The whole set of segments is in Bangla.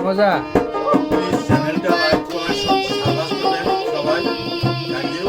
মজা। প্লিজ চ্যানেলটা লাইক কমেন্ট সাবস্ক্রাইব করবেন সবাই। Thank you.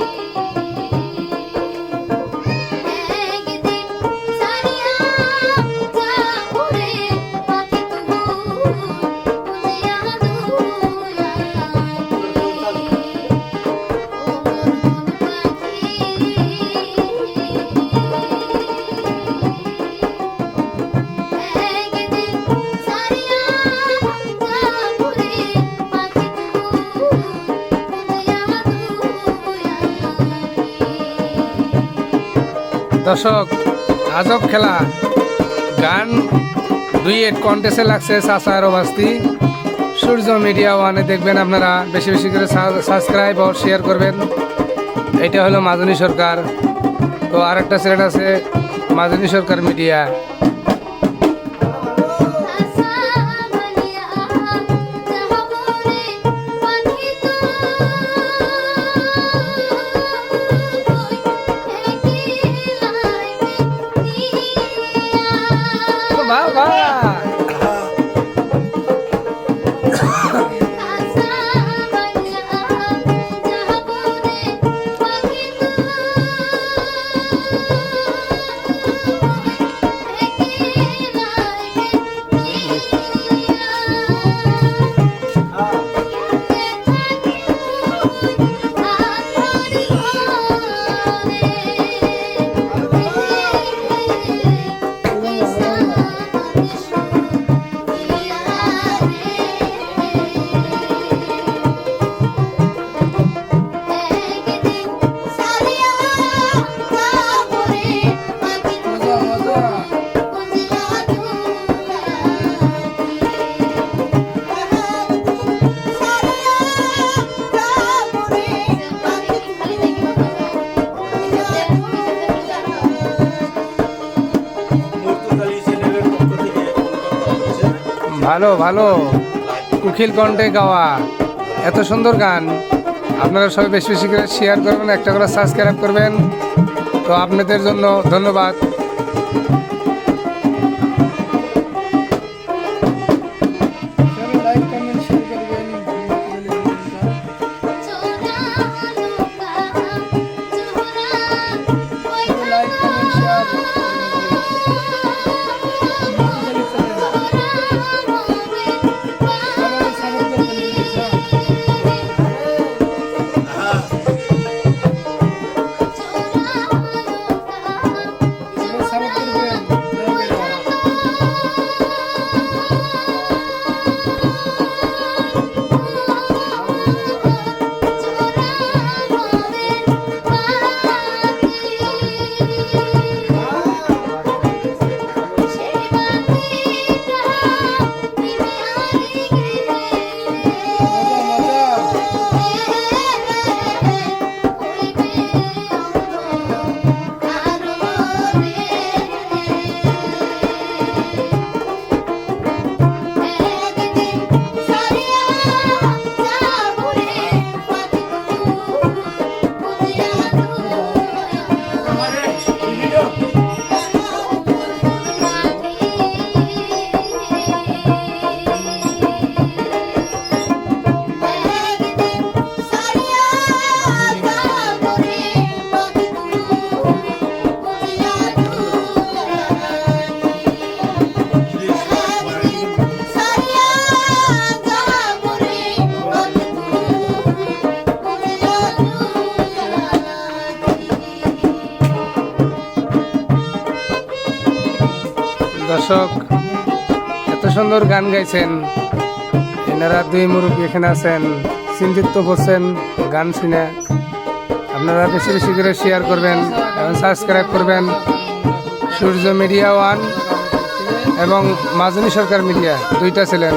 দর্শক, আজব খেলা গান ডুয়েট কন্টেস্টে লাগছে চাচা আর বাস্তি। সূর্য মিডিয়া ওয়ানে দেখবেন আপনারা, বেশি বেশি করে সাবস্ক্রাইব আর শেয়ার করবেন। এটা হলো মাজনী সরকার, তো আরেকটা চ্যানেল আছে মাজনী সরকার মিডিয়া। বাবা ভালো ভালো উকিল কণ্ঠে গাওয়া এত সুন্দর গান। আপনারা সবাই বেশি বেশি করে শেয়ার করবেন, একটা করে সাবস্ক্রাইব করবেন। তো আপনাদের জন্য ধন্যবাদ। দর্শক, এত সুন্দর গান গাইছেন। এনারা দুই মুরব্বী এখানে আছেন, চিন্তিত করছেন গান শুনে। আপনারা বেশি বেশি করে শেয়ার করবেন এবং সাবস্ক্রাইব করবেন। সূর্য মিডিয়া ওয়ান এবং মাজনী সরকার মিডিয়া, দুইটা ছিলেন।